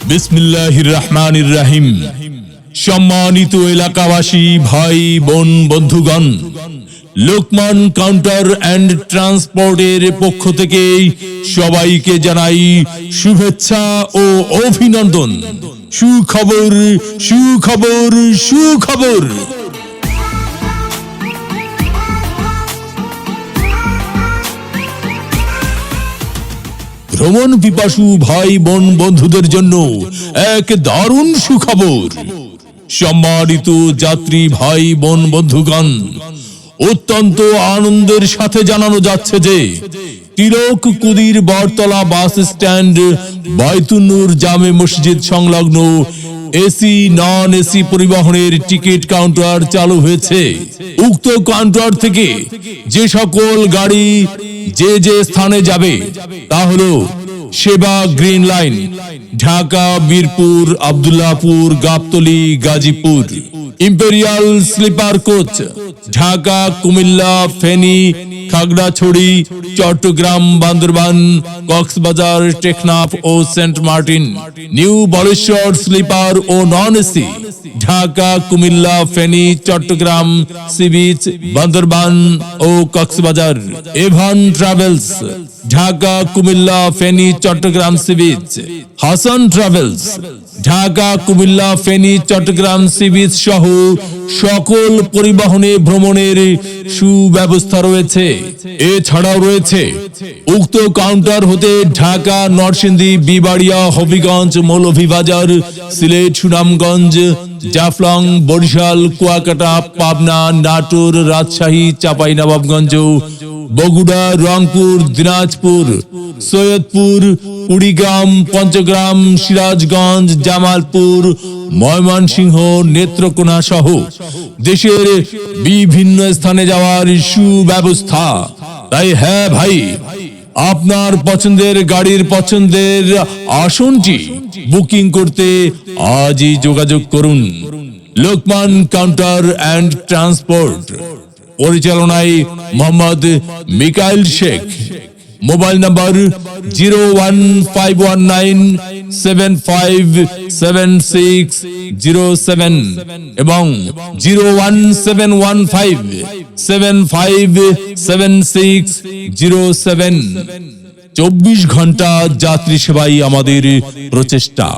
বিসমিল্লাহির রহমানির রহিম। সম্মানিত এলাকাবাসী, ভাই বোন, বন্ধুগণ, লোকমান কাউন্টার অ্যান্ড ট্রান্সপোর্টের পক্ষ থেকে সবাইকে জানাই শুভেচ্ছা ও অভিনন্দন। সুখবর, সুখবর, সুখবর। ভ্রমণ পিপাসু ভাই বোন বন্ধুদের জন্য এক দারুণ সুখবর। সম্মানিত যাত্রী ভাই বোন বন্ধুগণ, অত্যন্ত আনন্দের সাথে জানানো যাচ্ছে যে তিলক কুদির বটতলা বাস স্ট্যান্ড, বায়তুন্নুর জামে মসজিদ সংলগ্ন এসি নন এসি পরিবহনের টিকিট কাউন্টার চালু হয়েছে। উক্ত কাউন্টার থেকে যে সকল গাড়ি যে যে স্থানে যাবে তা হলো Seba Green Line, Dhaka, Birpur, Abdullahpur, Gabtali, Gazipur. Imperial sleeper coach Dhaka, Comilla, Feni, Khagrachhari, Chittagong, Bandarban, Cox's Bazar, Teknaf ও Saint Martin. New Baleshwar sleeper ও non AC Dhaka, Comilla, Feni, Chittagong, sea beach, Bandarban ও Cox's Bazar. Evan travels Dhaka, Comilla, Feni, Chittagong, sea beach. Hasan travels Dhaka, Comilla, Feni, Chittagong, sea beach সহ সকল পরিবহনে ভ্রমণের সুব্যবস্থা রয়েছে। এছাড়াও রয়েছে উক্ত কাউন্টার হতে ঢাকা, নরসিংদী, বিবাড়িয়া, হবিগঞ্জ, মৌলভীবাজার, সিলেট, সুনামগঞ্জ, জাফলং, বরিশাল, কুয়াকাটা, পাবনা, নাটোর, রাজশাহী, চাঁপাইনবাবগঞ্জ, বগুড়া, রংপুর, দিনাজপুর, সৈয়দপুর, কুড়িগ্রাম, পঞ্চগ্রাম, সিরাজগঞ্জ, জামালপুর, ময়মনসিংহ, নেত্রকোনা সহ দেশের বিভিন্ন স্থানে যাওয়ার সুব্যবস্থা। তাই হ্যাঁ ভাই, আপনার পছন্দের গাড়ির পছন্দের আসনটি বুকিং করতে আজই যোগাযোগ করুন। লোকমান কাউন্টার অ্যান্ড ট্রান্সপোর্ট, পরিচালনায় মোহাম্মদ মিকাইল শেখ। মোবাইল নাম্বার 01519757607 এবং 01715757607। 24 ঘন্টা যাত্রী সেবাই আমাদের প্রচেষ্টা।